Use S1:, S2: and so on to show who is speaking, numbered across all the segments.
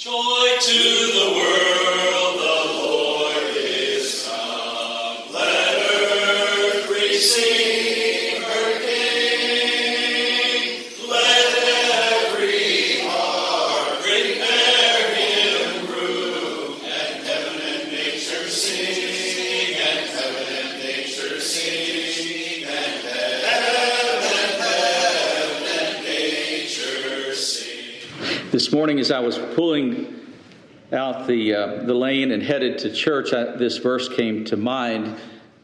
S1: Joy to the world, the Lord is come. Let earth receive her King. Let every heart prepare him room. And heaven and nature sing, and heaven and nature sing, and heaven and nature sing.
S2: This morning, as I was pulling out the lane and headed to church, this verse came to mind,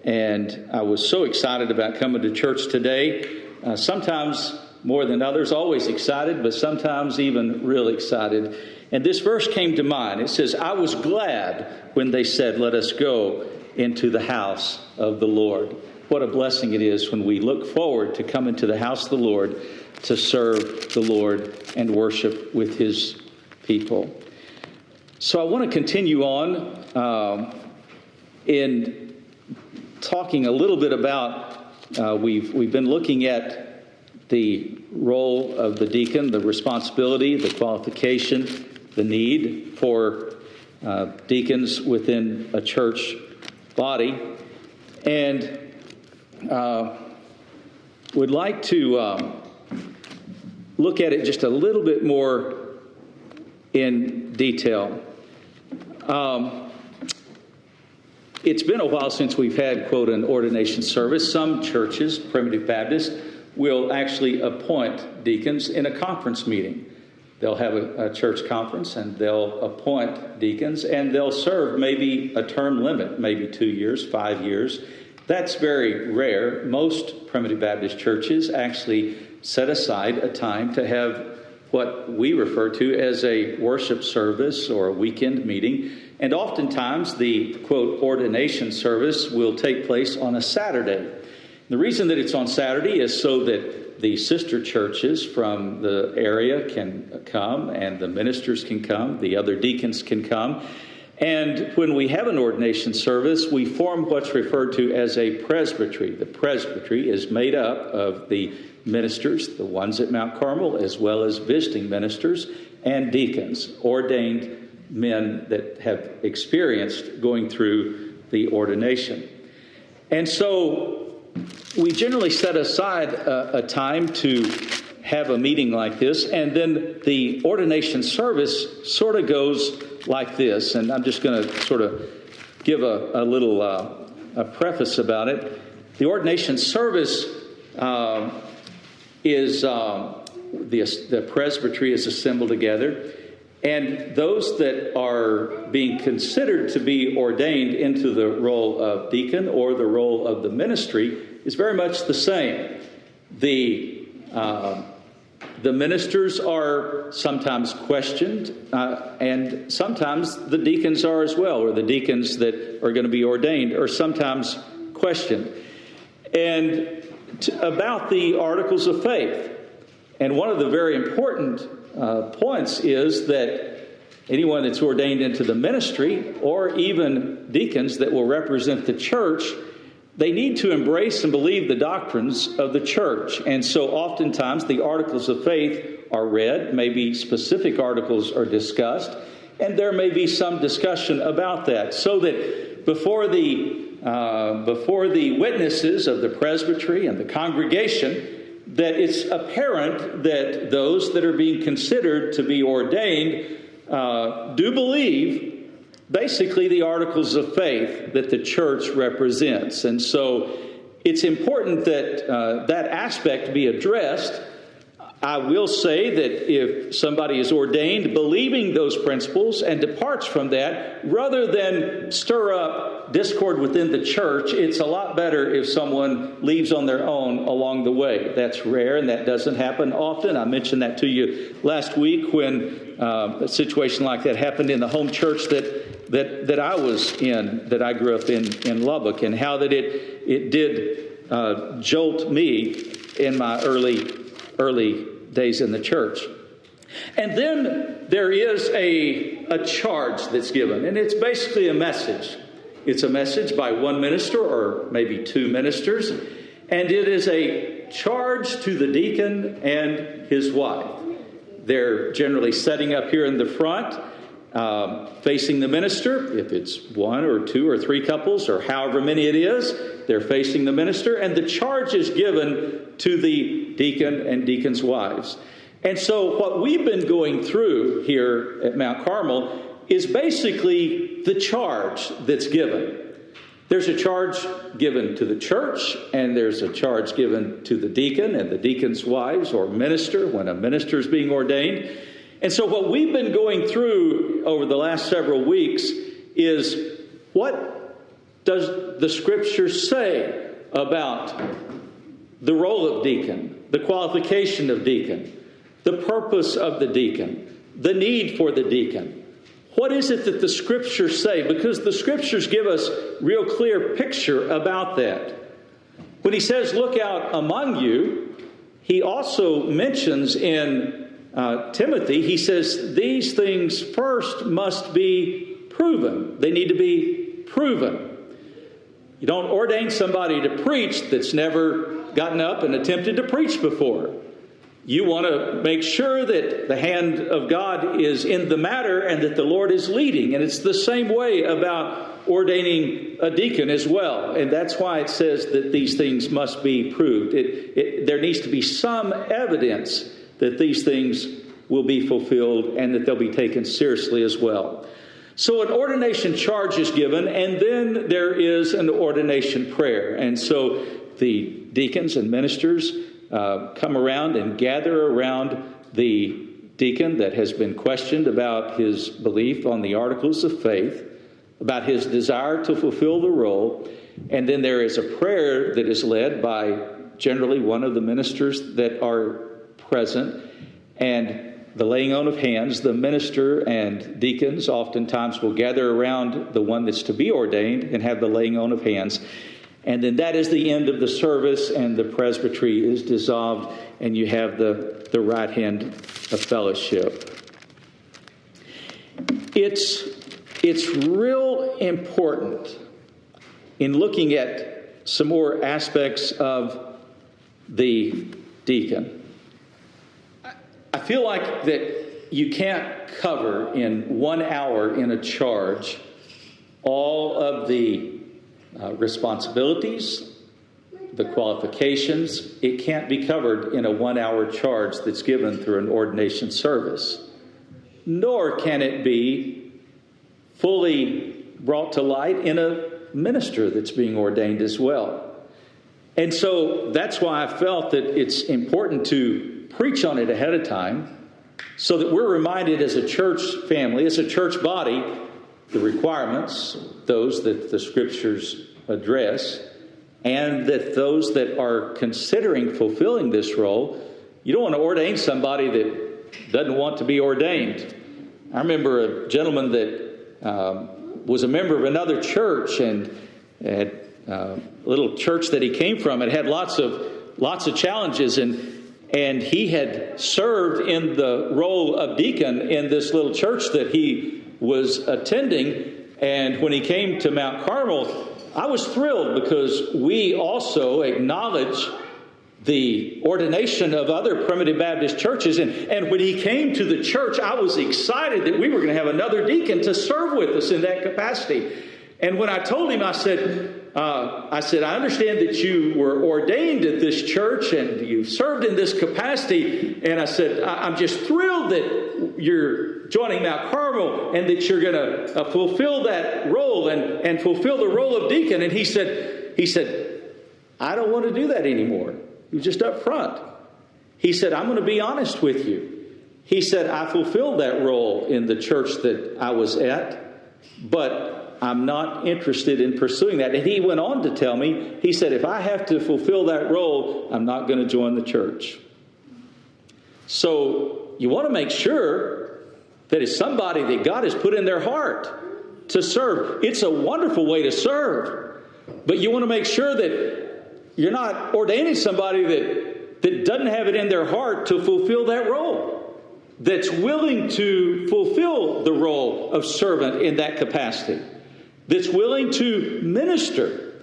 S2: and I was so excited about coming to church today. Sometimes more than others, always excited, but sometimes even real excited. And this verse came to mind. It says, "I was glad when they said, 'Let us go into the house of the Lord.'" What a blessing it is when we look forward to coming to the house of the Lord to serve the Lord and worship with His people. So I want to continue on in talking a little bit about, we've been looking at the role of the deacon, the responsibility, the qualification, the need for deacons within a church body. And would like to look at it just a little bit more in detail. It's been a while since we've had, quote, an ordination service. Some churches, Primitive Baptist, will actually appoint deacons in a conference meeting. They'll have a church conference and they'll appoint deacons, and they'll serve maybe a term limit, maybe 2 years, 5 years. That's very rare. Most Primitive Baptist churches actually set aside a time to have what we refer to as a worship service or a weekend meeting. And oftentimes the, quote, ordination service will take place on a Saturday. The reason that it's on Saturday is so that the sister churches from the area can come and the ministers can come, the other deacons can come. And when we have an ordination service, we form what's referred to as a presbytery. The presbytery is made up of the ministers, the ones at Mount Carmel, as well as visiting ministers and deacons, ordained men that have experienced going through the ordination. And so we generally set aside a time to have a meeting like this, and then the ordination service sort of goes like this. And I'm just going to sort of give a little a preface about it. The ordination service is the presbytery is assembled together, and those that are being considered to be ordained into the role of deacon or the role of the ministry is very much the same. The ministers are sometimes questioned, and sometimes the deacons are as well, or the deacons that are going to be ordained are sometimes questioned. And about the articles of faith. And one of the very important points is that anyone that's ordained into the ministry, or even deacons that will represent the church, they need to embrace and believe the doctrines of the church. And so oftentimes the articles of faith are read, maybe specific articles are discussed, and there may be some discussion about that, so that before the witnesses of the presbytery and the congregation, that it's apparent that those that are being considered to be ordained do believe basically the articles of faith that the church represents. And so it's important that that aspect be addressed. I will say that if somebody is ordained believing those principles and departs from that, rather than stir up discord within the church, it's a lot better if someone leaves on their own along the way. That's rare, and that doesn't happen often. I mentioned that to you last week when a situation like that happened in the home church that I was in, that I grew up in Lubbock, and how that it did jolt me in my early days in the church. And then there is a charge that's given, and it's basically a message. It's a message by one minister or maybe two ministers, and it is a charge to the deacon and his wife. They're generally setting up here in the front, facing the minister. If it's one or two or three couples or however many it is, they're facing the minister. And the charge is given to the deacon and deacon's wives. And so what we've been going through here at Mount Carmel is basically the charge that's given. There's a charge given to the church, and there's a charge given to the deacon and the deacon's wives or minister when a minister is being ordained. And so what we've been going through over the last several weeks is, what does the Scripture say about the role of deacon, the qualification of deacon, the purpose of the deacon, the need for the deacon? What is it that the Scriptures say? Because the Scriptures give us real clear picture about that. When he says, look out among you, he also mentions in Timothy, he says, these things first must be proven. They need to be proven. You don't ordain somebody to preach that's never gotten up and attempted to preach before. You want to make sure that the hand of God is in the matter and that the Lord is leading. And it's the same way about ordaining a deacon as well. And that's why it says that these things must be proved. There needs to be some evidence that these things will be fulfilled and that they'll be taken seriously as well. So an ordination charge is given, and then there is an ordination prayer. And so the deacons and ministers come around and gather around the deacon that has been questioned about his belief on the articles of faith, about his desire to fulfill the role. And then there is a prayer that is led by generally one of the ministers that are present, and the laying on of hands. The minister and deacons oftentimes will gather around the one that's to be ordained and have the laying on of hands. And then that is the end of the service, and the presbytery is dissolved, and you have the right hand of fellowship. It's real important in looking at some more aspects of the deacon. I feel like that you can't cover in 1 hour in a charge all of the responsibilities, the qualifications. It can't be covered in a 1 hour charge that's given through an ordination service. Nor can it be fully brought to light in a minister that's being ordained as well. And so that's why I felt that it's important to preach on it ahead of time so that we're reminded as a church family, as a church body, the requirements, those that the Scriptures address, and that those that are considering fulfilling this role, you don't want to ordain somebody that doesn't want to be ordained. I remember a gentleman that was a member of another church, and had a little church that he came from. It had lots of challenges, and he had served in the role of deacon in this little church that he was attending. And when he came to Mount Carmel, I was thrilled because we also acknowledge the ordination of other primitive Baptist churches. And when he came to the church, I was excited that we were going to have another deacon to serve with us in that capacity. And when I told him, I said, I understand that you were ordained at this church and you served in this capacity. And I said, I'm just thrilled that you're joining Mount Carmel and that you're going to fulfill that role and fulfill the role of deacon. And he said, I don't want to do that anymore. He was just up front. He said, I'm going to be honest with you. He said, I fulfilled that role in the church that I was at, but I'm not interested in pursuing that. And he went on to tell me, he said, if I have to fulfill that role, I'm not going to join the church. So you want to make sure that it's somebody that God has put in their heart to serve. It's a wonderful way to serve. But you want to make sure that you're not ordaining somebody that doesn't have it in their heart to fulfill that role, that's willing to fulfill the role of servant in that capacity, that's willing to minister.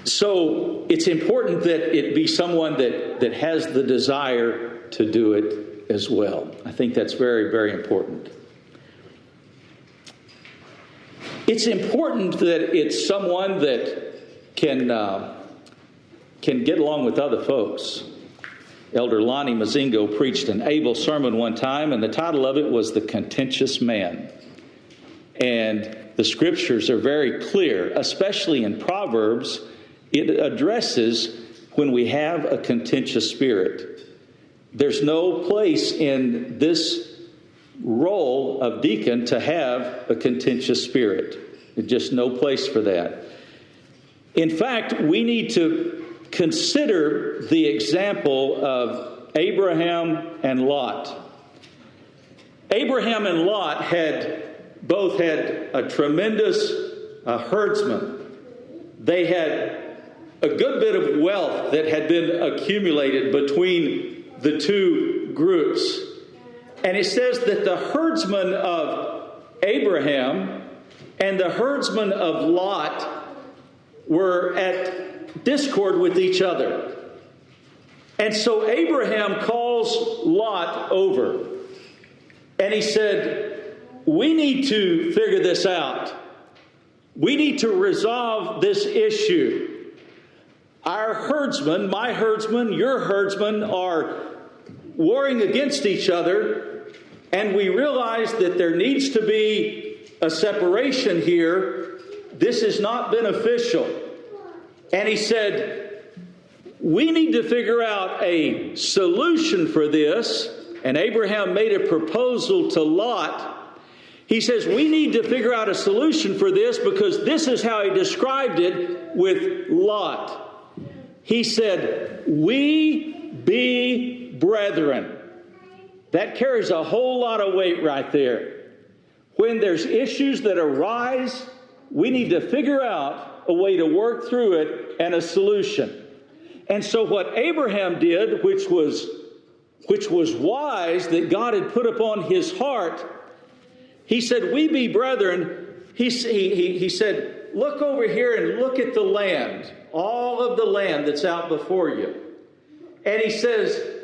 S2: So it's important that it be someone that has the desire to do it as well. I think that's very, very important. It's important that it's someone that can get along with other folks. Elder Lonnie Mazingo preached an able sermon one time, and the title of it was The Contentious Man. And the scriptures are very clear, especially in Proverbs. It addresses when we have a contentious spirit. There's no place in this role of deacon to have a contentious spirit. There's just no place for that. In fact, we need to consider the example of Abraham and Lot. Abraham and Lot both had a tremendous herdsman. They had a good bit of wealth that had been accumulated between the two groups. And it says that the herdsman of Abraham and the herdsman of Lot were at discord with each other. And so Abraham calls Lot over. And he said, we need to figure this out. We need to resolve this issue. Our herdsmen, my herdsman, your herdsman, are warring against each other, and we realize that there needs to be a separation here. This is not beneficial. And he said, we need to figure out a solution for this. And Abraham made a proposal to Lot. He says, we need to figure out a solution for this, because this is how he described it with Lot. He said, we be brethren. That carries a whole lot of weight right there. When there's issues that arise, we need to figure out a way to work through it and a solution. And so what Abraham did, which was wise, that God had put upon his heart, he said, we be brethren. He said, look over here and look at the land, all of the land that's out before you. And he says,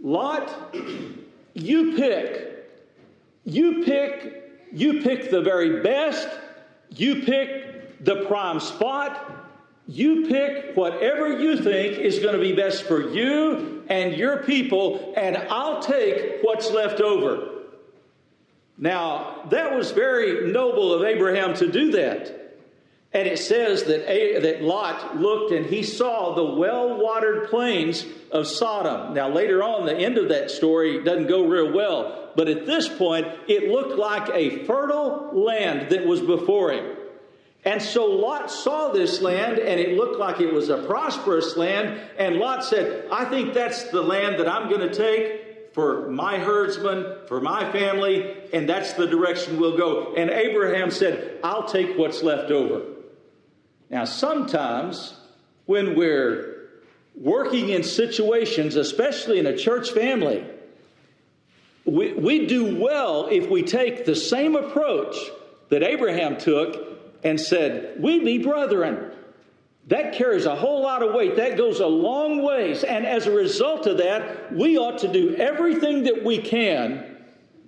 S2: Lot, you pick the very best. You pick the prime spot. You pick whatever you think is going to be best for you and your people, and I'll take what's left over. Now, that was very noble of Abraham to do that. And it says that Lot looked and he saw the well-watered plains of Sodom. Now, later on, the end of that story doesn't go real well. But at this point, it looked like a fertile land that was before him. And so Lot saw this land, and it looked like it was a prosperous land. And Lot said, I think that's the land that I'm going to take for my herdsmen, for my family, and that's the direction we'll go. And Abraham said, I'll take what's left over. Now, sometimes when we're working in situations, especially in a church family, we do well if we take the same approach that Abraham took and said, we be brethren. That carries a whole lot of weight. That goes a long ways. And as a result of that, we ought to do everything that we can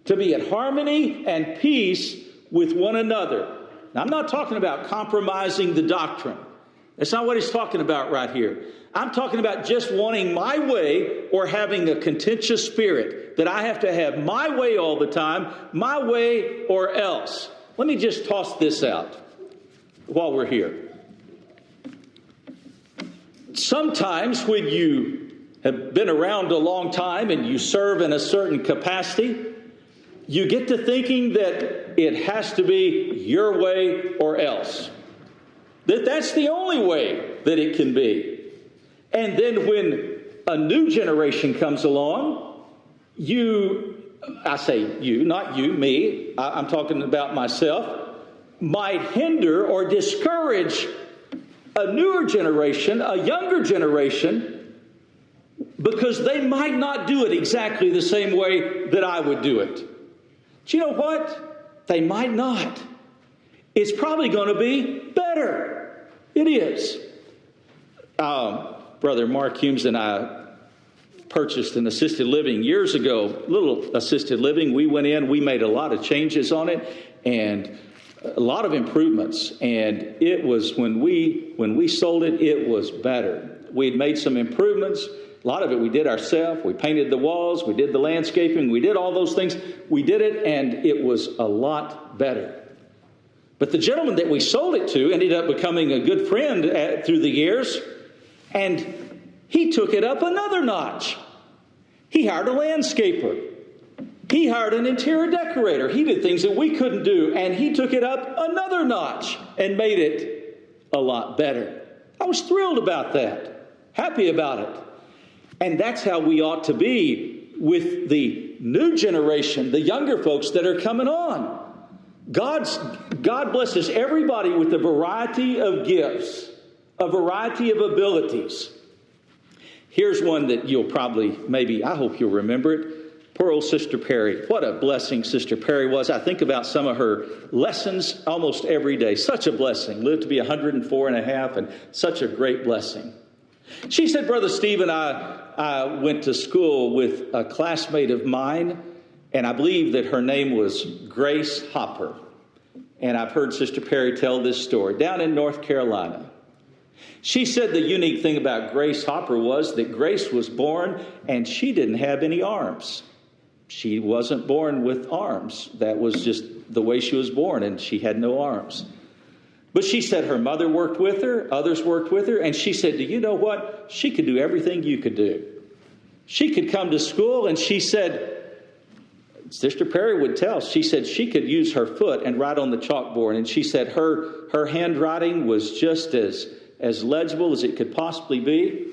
S2: to be at harmony and peace with one another. Now, I'm not talking about compromising the doctrine. That's not what he's talking about right here. I'm talking about just wanting my way or having a contentious spirit, that I have to have my way all the time, my way or else. Let me just toss this out while we're here. Sometimes when you have been around a long time and you serve in a certain capacity, you get to thinking that it has to be your way or else. That's the only way that it can be. And then when a new generation comes along, I say you, not you, me, I'm talking about myself, might hinder or discourage a newer generation, a younger generation, because they might not do it exactly the same way that I would do it. Do you know what? They might not. It's probably going to be better. It is. Brother Mark Humes and I purchased an assisted living years ago, little assisted living. We went in, we made a lot of changes on it, and a lot of improvements. And it was, when we sold it, it was better. We had made some improvements. A lot of it we did ourselves. We painted the walls. We did the landscaping. We did all those things. We did it, and it was a lot better. But the gentleman that we sold it to ended up becoming a good friend through the years, and he took it up another notch. He hired a landscaper. He hired an interior decorator. He did things that we couldn't do, and he took it up another notch and made it a lot better. I was thrilled about that, happy about it. And that's how we ought to be with the new generation, the younger folks that are coming on. God blesses everybody with a variety of gifts, a variety of abilities. Here's one that you'll probably, I hope you'll remember it. Poor old Sister Perry. What a blessing Sister Perry was. I think about some of her lessons almost every day. Such a blessing. Lived to be 104 and a half, and such a great blessing. She said, Brother Steve and I went to school with a classmate of mine, and I believe that her name was Grace Hopper. And I've heard Sister Perry tell this story down in North Carolina. She said the unique thing about Grace Hopper was that Grace was born and she didn't have any arms. She wasn't born with arms. That was just the way she was born, and she had no arms. But she said her mother worked with her, others worked with her, and she said, do you know what? She could do everything you could do. She could come to school, and she said, Sister Perry would tell, she said she could use her foot and write on the chalkboard, and she said her handwriting was just as legible as it could possibly be.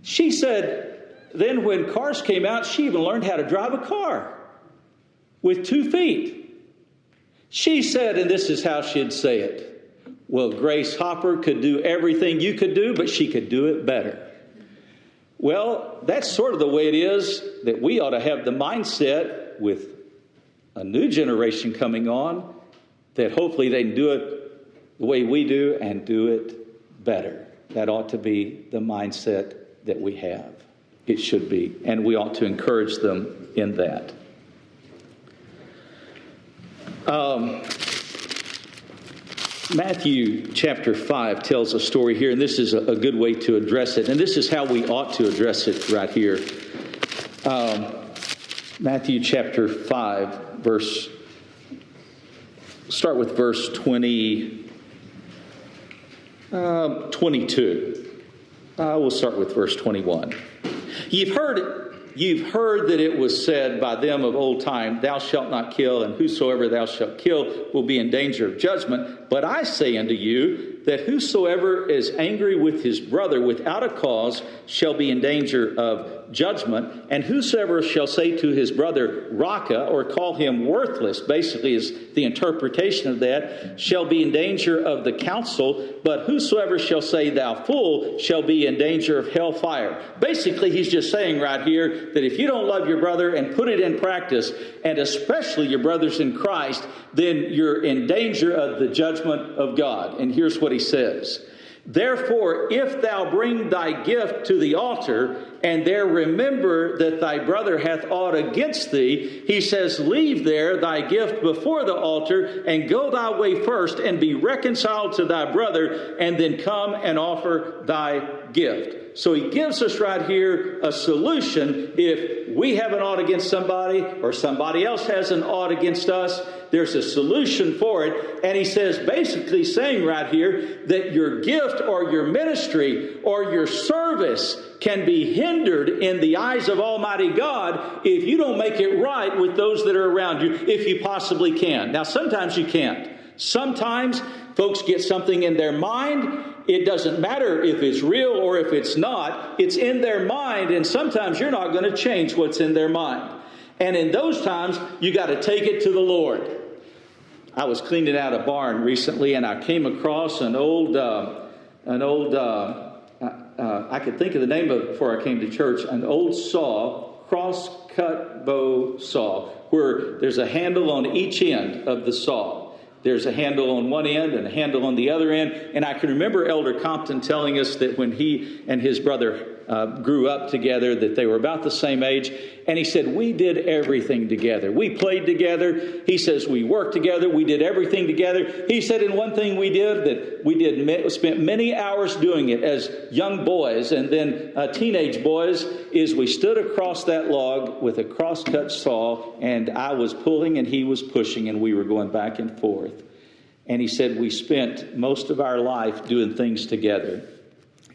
S2: She said then when cars came out, she even learned how to drive a car with 2 feet. She said, and this is how she'd say it, well, Grace Hopper could do everything you could do, but she could do it better. Well, that's sort of the way it is that we ought to have the mindset with a new generation coming on, that hopefully they can do it the way we do and do it better. That ought to be the mindset that we have. It should be. And we ought to encourage them in that. Matthew chapter 5 tells a story here, and this is a good way to address it. And this is how we ought to address it right here. Matthew chapter 5, start with verse 22. We'll start with verse 21. You've heard that it was said by them of old time, thou shalt not kill, and whosoever thou shalt kill will be in danger of judgment. But I say unto you that whosoever is angry with his brother without a cause shall be in danger of judgment. And whosoever shall say to his brother, Raka, or call him worthless, basically is the interpretation of that, shall be in danger of the council. But whosoever shall say, thou fool, shall be in danger of hellfire. Basically, he's just saying right here that if you don't love your brother and put it in practice, and especially your brothers in Christ, then you're in danger of the judgment of God. And here's what he says. Therefore, if thou bring thy gift to the altar, and there remember that thy brother hath aught against thee, he says, leave there thy gift before the altar, and go thy way first, and be reconciled to thy brother, and then come and offer thy gift. So he gives us right here a solution. If we have an ought against somebody, or somebody else has an ought against us, there's a solution for it. And he says, basically saying right here, that your gift or your ministry or your service can be hindered in the eyes of Almighty God if you don't make it right with those that are around you, if you possibly can. Now, sometimes you can't. Sometimes folks get something in their mind. It doesn't matter if it's real or if it's not. It's in their mind, and sometimes you're not going to change what's in their mind. And in those times, you got to take it to the Lord. I was cleaning out a barn recently, and I came across an old I could think of the name of it before I came to church, an old saw, cross-cut bow saw, where there's a handle on each end of the saw. There's a handle on one end and a handle on the other end. And I can remember Elder Compton telling us that when he and his brother grew up together, that they were about the same age. And he said, we did everything together. We played together. He says, we worked together. We did everything together. He said, and one thing we spent many hours doing it as young boys and then teenage boys, is we stood across that log with a crosscut saw, and I was pulling and he was pushing, and we were going back and forth. And he said, we spent most of our life doing things together.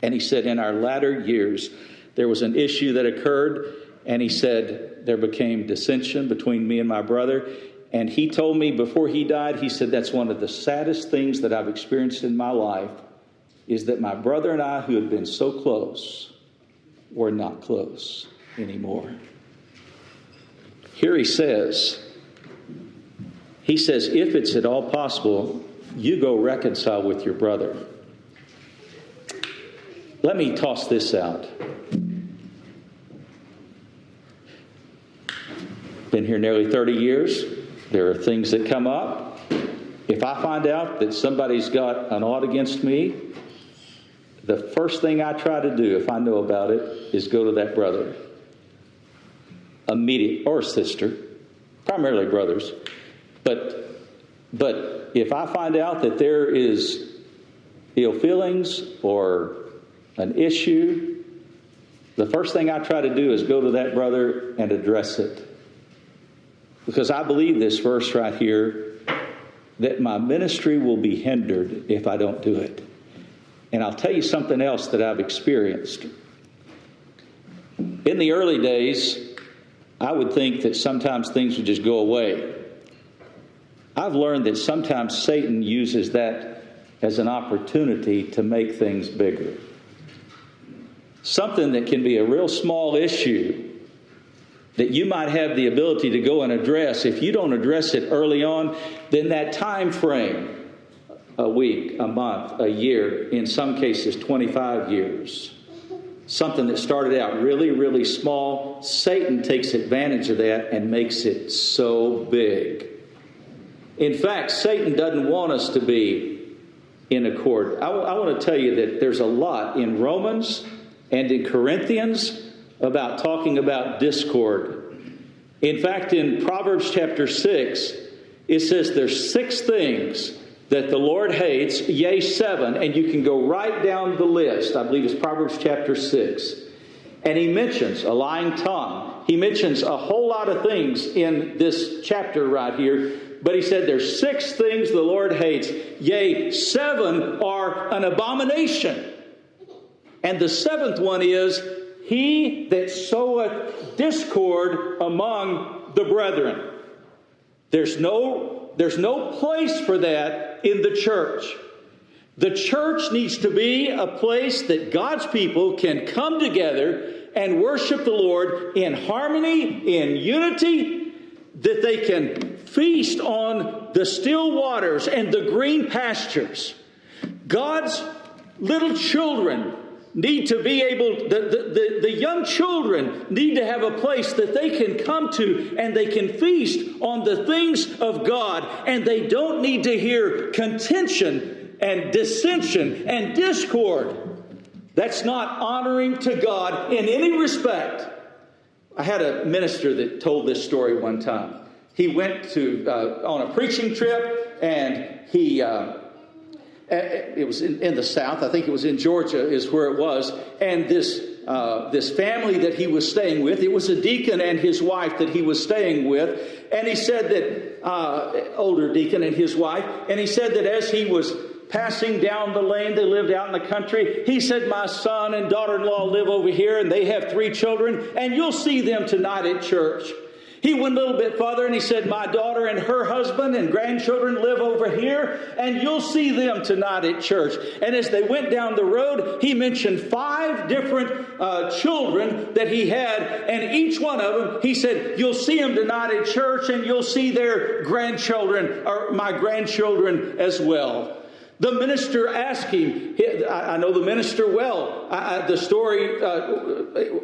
S2: And he said, in our latter years, there was an issue that occurred. And he said, there became dissension between me and my brother. And he told me before he died, he said, that's one of the saddest things that I've experienced in my life, is that my brother and I, who had been so close, were not close anymore. Here he says, if it's at all possible, you go reconcile with your brother. Let me toss this out. Been here nearly 30 years. There are things that come up. If I find out that somebody's got an ought against me, the first thing I try to do, if I know about it, is go to that brother. Immediate, or sister, primarily brothers. But if I find out that there is ill feelings or an issue, the first thing I try to do is go to that brother and address it. Because I believe this verse right here, that my ministry will be hindered if I don't do it. And I'll tell you something else that I've experienced. In the early days, I would think that sometimes things would just go away. I've learned that sometimes Satan uses that as an opportunity to make things bigger. Something that can be a real small issue that you might have the ability to go and address. If you don't address it early on, then that time frame, a week, a month, a year, in some cases 25 years, something that started out really, really small, Satan takes advantage of that and makes it so big. In fact, Satan doesn't want us to be in accord. I want to tell you that there's a lot in Romans and in Corinthians about talking about discord. In fact, in Proverbs chapter 6, it says there's 6 things that the Lord hates, yea, 7, and you can go right down the list. I believe it's Proverbs chapter 6. And he mentions a lying tongue. He mentions a whole lot of things in this chapter right here. But he said there's 6 things the Lord hates. Yea, 7 are an abomination. And the 7th one is, he that soweth discord among the brethren. There's no place for that in the church. The church needs to be a place that God's people can come together and worship the Lord in harmony, in unity, that they can feast on the still waters and the green pastures. God's little children need to be able, the young children need to have a place that they can come to and they can feast on the things of God, and they don't need to hear contention and dissension and discord. That's not honoring to God in any respect. I had a minister that told this story one time. He went to on a preaching trip, and he it was in the South. I think it was in Georgia is where it was. And this family that he was staying with, it was a deacon and his wife that he was staying with. And he said that, older deacon and his wife, and he said that as he was passing down the lane, they lived out in the country. He said, my son and daughter-in-law live over here, and they have 3 children, and you'll see them tonight at church. He went a little bit further and he said, my daughter and her husband and grandchildren live over here, and you'll see them tonight at church. And as they went down the road, he mentioned 5 different children that he had, and each one of them, he said, you'll see them tonight at church, and you'll see their grandchildren, or my grandchildren as well. The minister asked him, I know the minister well. The story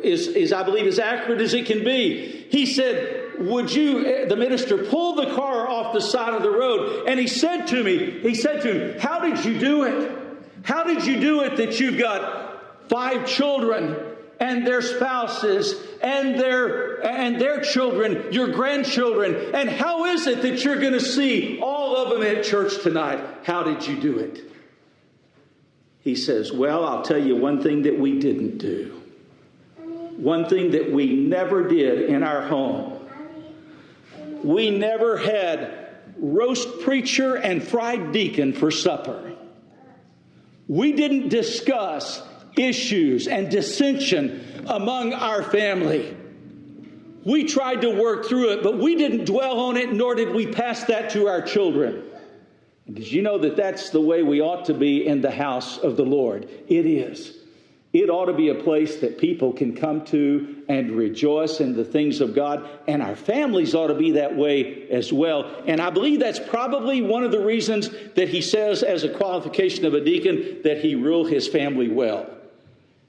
S2: is, I believe, as accurate as it can be. He said, the minister pull the car off the side of the road? And he said to him, how did you do it? How did you do it that you've got 5 children and their spouses and their children, your grandchildren? And how is it that you're going to see all of them at church tonight? How did you do it? He says, well, I'll tell you one thing that we didn't do. One thing that we never did in our home. We never had roast preacher and fried deacon for supper. We didn't discuss issues and dissension among our family. We tried to work through it, but we didn't dwell on it, nor did we pass that to our children. And did you know that that's the way we ought to be in the house of the Lord? It is. It ought to be a place that people can come to and rejoice in the things of God. And our families ought to be that way as well. And I believe that's probably one of the reasons that he says as a qualification of a deacon that he rule his family well.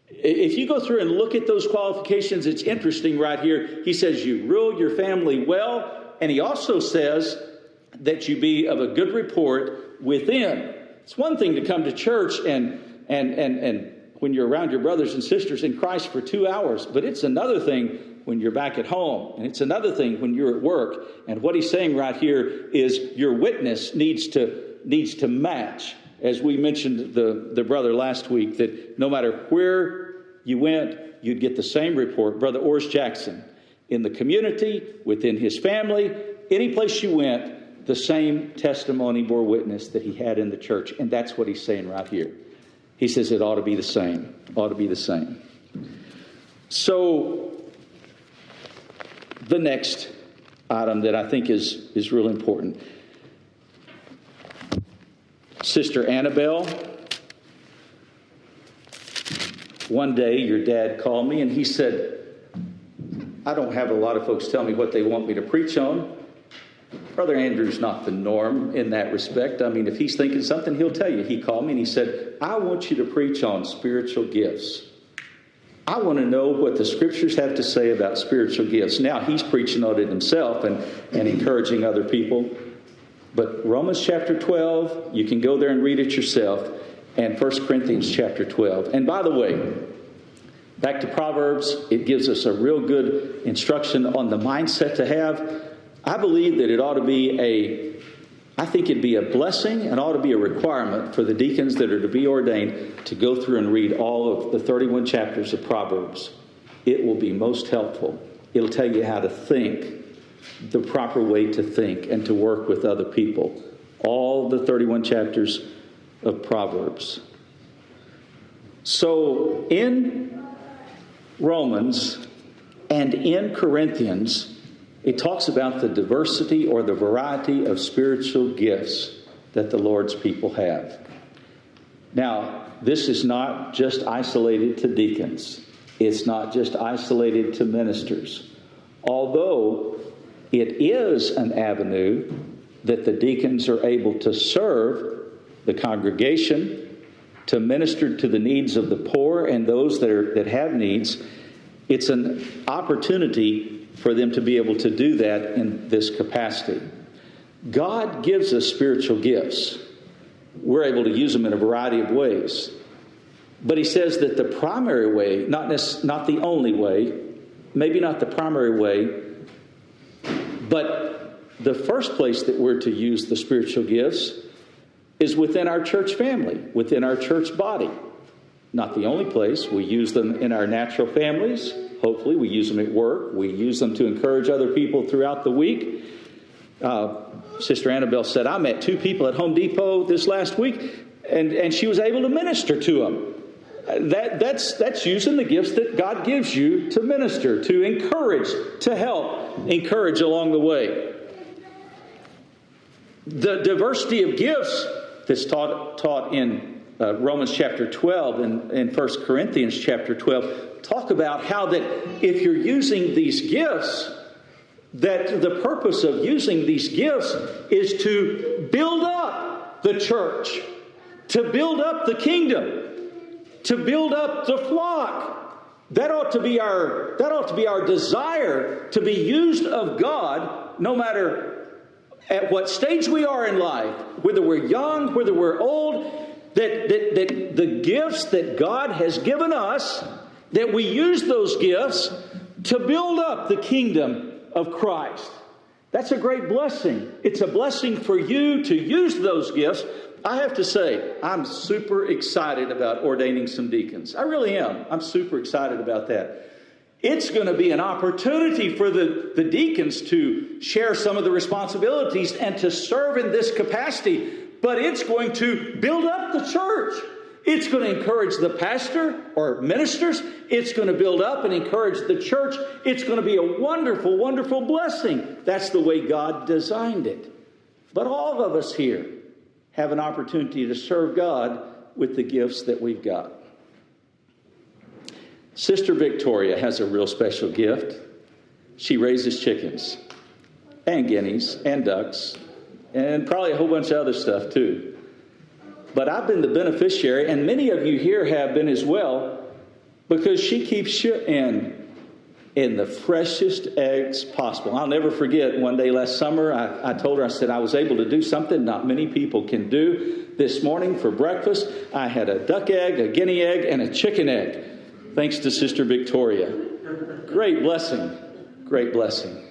S2: If you go through and look at those qualifications, it's interesting right here. He says you rule your family well. And he also says that you be of a good report within. It's one thing to come to church and when you're around your brothers and sisters in Christ for 2 hours. But it's another thing when you're back at home. And it's another thing when you're at work. And what he's saying right here is your witness needs to match. As we mentioned the brother last week, that no matter where you went, you'd get the same report. Brother Orris Jackson, in the community, within his family, any place you went, the same testimony bore witness that he had in the church. And that's what he's saying right here. He says it ought to be the same. Ought to be the same. So the next item that I think is real important. Sister Annabelle, one day your dad called me and he said, I don't have a lot of folks tell me what they want me to preach on. Brother Andrew's not the norm in that respect. I mean, if he's thinking something, he'll tell you. He called me and he said, I want you to preach on spiritual gifts. I want to know what the scriptures have to say about spiritual gifts. Now, he's preaching on it himself and encouraging other people. But Romans chapter 12, you can go there and read it yourself. And 1 Corinthians chapter 12. And by the way, back to Proverbs, it gives us a real good instruction on the mindset to have. I believe that it ought to be I think it'd be a blessing and ought to be a requirement for the deacons that are to be ordained to go through and read all of the 31 chapters of Proverbs. It will be most helpful. It'll tell you how to think, the proper way to think and to work with other people. All the 31 chapters of Proverbs. So in Romans and in Corinthians, it talks about the diversity or the variety of spiritual gifts that the Lord's people have. Now, this is not just isolated to deacons. It's not just isolated to ministers. Although it is an avenue that the deacons are able to serve the congregation, to minister to the needs of the poor and those that have needs. It's an opportunity for them to be able to do that in this capacity. God gives us spiritual gifts. We're able to use them in a variety of ways. But he says that the primary way, not the only way, maybe not the primary way, but the first place that we're to use the spiritual gifts is within our church family, within our church body. Not the only place. We use them in our natural families. Hopefully, we use them at work. We use them to encourage other people throughout the week. Sister Annabelle said, I met 2 people at Home Depot this last week, and she was able to minister to them. That's using the gifts that God gives you to minister, to encourage, to help, encourage along the way. The diversity of gifts that's taught in Romans chapter 12 and 1 Corinthians chapter 12 talk about how that if you're using these gifts, that the purpose of using these gifts is to build up the church, to build up the kingdom, to build up the flock. That ought to be our desire, to be used of God, no matter at what stage we are in life, whether we're young, whether we're old, that the gifts that God has given us, that we use those gifts to build up the kingdom of Christ. That's a great blessing. It's a blessing for you to use those gifts. I have to say, I'm super excited about ordaining some deacons. I really am. I'm super excited about that. It's going to be an opportunity for the deacons to share some of the responsibilities and to serve in this capacity. But it's going to build up the church. It's going to encourage the pastor or ministers. It's going to build up and encourage the church. It's going to be a wonderful, wonderful blessing. That's the way God designed it. But all of us here have an opportunity to serve God with the gifts that we've got. Sister Victoria has a real special gift. She raises chickens and guineas and ducks and probably a whole bunch of other stuff too. But I've been the beneficiary, and many of you here have been as well, because she keeps you in the freshest eggs possible. I'll never forget one day last summer, I told her, I said, I was able to do something not many people can do. This morning for breakfast, I had a duck egg, a guinea egg, and a chicken egg, thanks to Sister Victoria. Great blessing. Great blessing.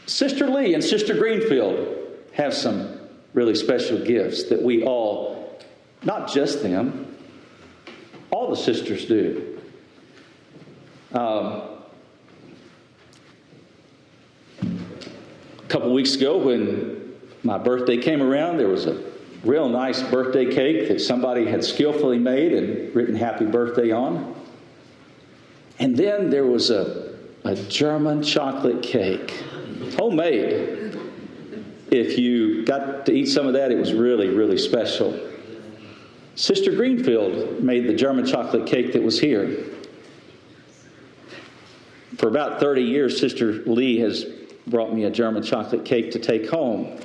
S2: Sister Lee and Sister Greenfield have some really special gifts that we all, not just them, all the sisters do. A couple weeks ago when my birthday came around, there was a real nice birthday cake that somebody had skillfully made and written happy birthday on. And then there was a German chocolate cake, homemade. If you got to eat some of that, it was really, really special. Sister Greenfield made the German chocolate cake that was here. For about 30 years, Sister Lee has brought me a German chocolate cake to take home.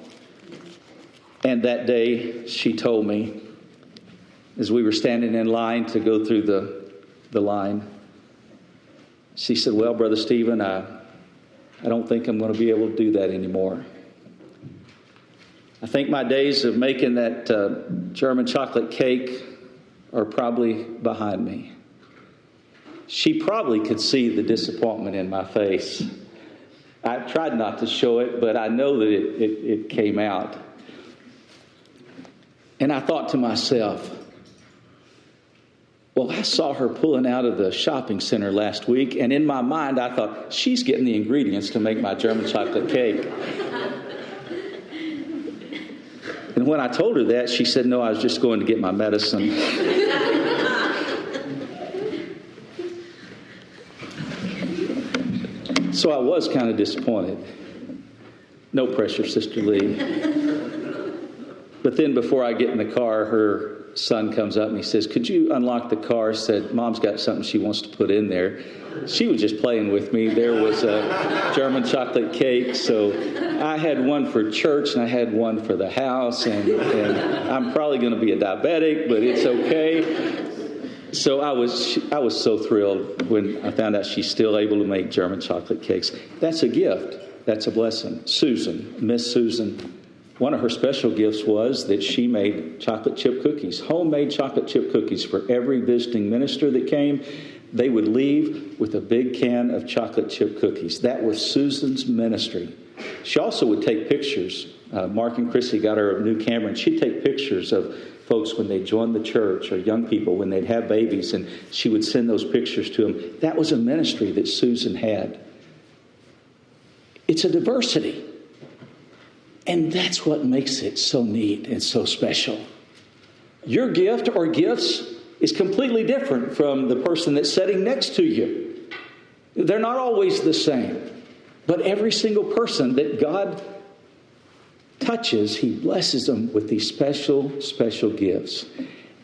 S2: And that day, she told me, as we were standing in line to go through the line, she said, well, Brother Stephen, I don't think I'm going to be able to do that anymore. I think my days of making that German chocolate cake are probably behind me. She probably could see the disappointment in my face. I tried not to show it, but I know that it came out. And I thought to myself, well, I saw her pulling out of the shopping center last week, and in my mind I thought, she's getting the ingredients to make my German chocolate cake. And when I told her that, she said, no, I was just going to get my medicine. So I was kind of disappointed. No pressure, Sister Lee. But then before I get in the car, her son comes up and he says, could you unlock the car? Said, Mom's got something she wants to put in there. She was just playing with me. There was a German chocolate cake. So I had one for church and I had one for the house. And I'm probably going to be a diabetic, but it's okay. So I was so thrilled when I found out she's still able to make German chocolate cakes. That's a gift. That's a blessing. Susan, Miss Susan, one of her special gifts was that she made chocolate chip cookies, homemade chocolate chip cookies for every visiting minister that came. They would leave with a big can of chocolate chip cookies. That was Susan's ministry. She also would take pictures. Mark and Chrissy got her a new camera, and she'd take pictures of folks when they joined the church or young people when they'd have babies, and she would send those pictures to them. That was a ministry that Susan had. It's a diversity. And that's what makes it so neat and so special. Your gift or gifts is completely different from the person that's sitting next to you. They're not always the same. But every single person that God touches, He blesses them with these special, special gifts.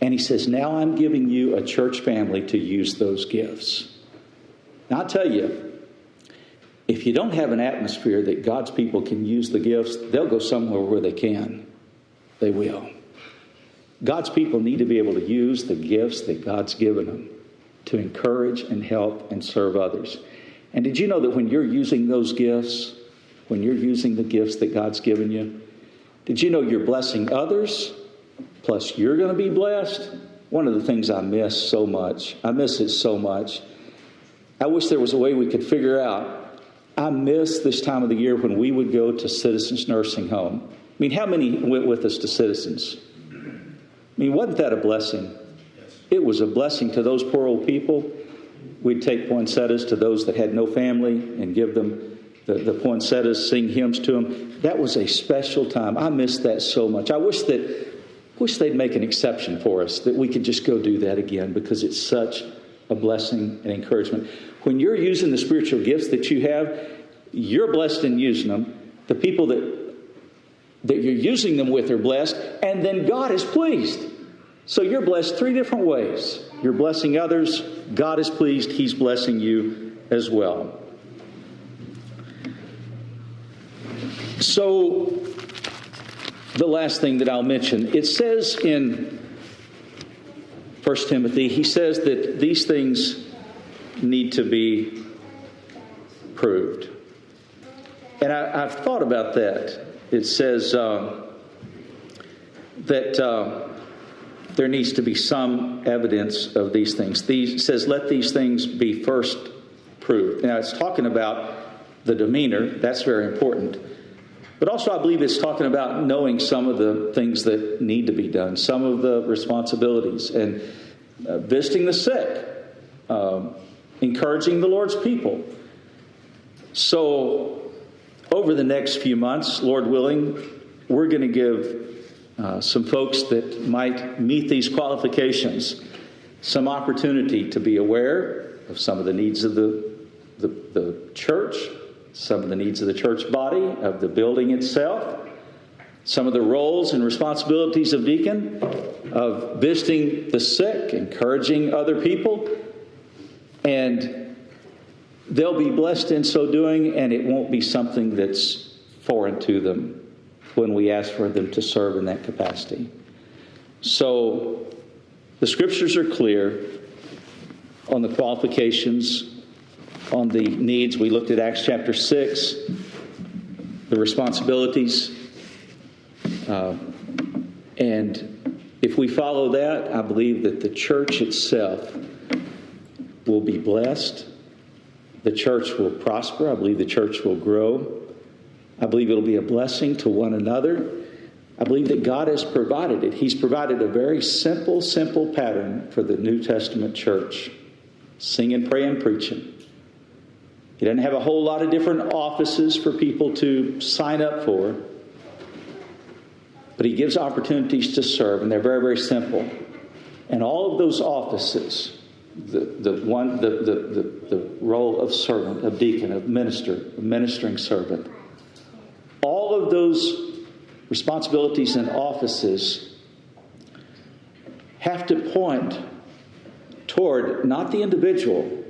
S2: And He says, now I'm giving you a church family to use those gifts. Now, I'll tell you, if you don't have an atmosphere that God's people can use the gifts, they'll go somewhere where they can. They will. God's people need to be able to use the gifts that God's given them to encourage and help and serve others. And did you know that when you're using those gifts, when you're using the gifts that God's given you, did you know you're blessing others, plus you're going to be blessed? One of the things I miss so much, I miss it so much. I wish there was a way we could figure out. I miss this time of the year when we would go to Citizens Nursing Home. I mean, how many went with us to Citizens? I mean, wasn't that a blessing? It was a blessing to those poor old people. We'd take poinsettias to those that had no family and give them the poinsettias, sing hymns to them. That was a special time. I miss that so much. I wish they'd make an exception for us, that we could just go do that again, because it's such a blessing and encouragement. When you're using the spiritual gifts that you have, you're blessed in using them. The people that you're using them with are blessed, and then God is pleased. So you're blessed three different ways. You're blessing others, God is pleased, He's blessing you as well. So, the last thing that I'll mention, it says in 1 Timothy, he says that these things need to be proved. And I've thought about that. It says that there needs to be some evidence of these things. It says, let these things be first proved. Now, it's talking about the demeanor. That's very important. But also, I believe it's talking about knowing some of the things that need to be done, some of the responsibilities, and visiting the sick, encouraging the Lord's people. So, over the next few months, Lord willing, we're going to give some folks that might meet these qualifications some opportunity to be aware of some of the needs of the church, some of the needs of the church body, of the building itself, some of the roles and responsibilities of deacon, of visiting the sick, encouraging other people, and they'll be blessed in so doing, and it won't be something that's foreign to them when we ask for them to serve in that capacity. So the scriptures are clear on the qualifications, on the needs. We looked at Acts chapter 6, the responsibilities. And if we follow that, I believe that the church itself will be blessed. The church will prosper. I believe the church will grow. I believe it'll be a blessing to one another. I believe that God has provided it. He's provided a very simple pattern for the New Testament church. Singing, praying, preaching. He doesn't have a whole lot of different offices for people to sign up for. But He gives opportunities to serve, and they're very, very simple. And all of those offices, the role of servant, of deacon, of minister, of ministering servant, all of those responsibilities and offices have to point toward not the individual,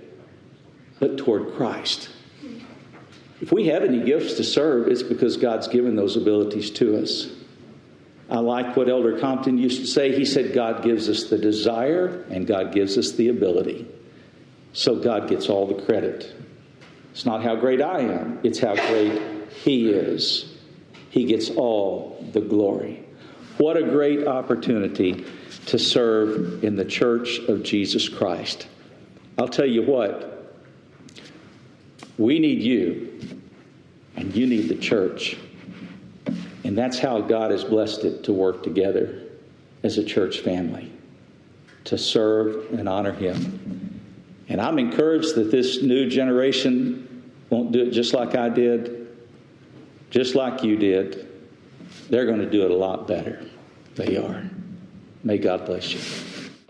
S2: but toward Christ. If we have any gifts to serve, it's because God's given those abilities to us. I like what Elder Compton used to say. He said, God gives us the desire and God gives us the ability. So God gets all the credit. It's not how great I am. It's how great He is. He gets all the glory. What a great opportunity to serve in the church of Jesus Christ. I'll tell you what, we need you, and you need the church. And that's how God has blessed it to work together as a church family, to serve and honor Him. And I'm encouraged that this new generation won't do it just like I did, just like you did. They're going to do it a lot better. They are. May God bless you.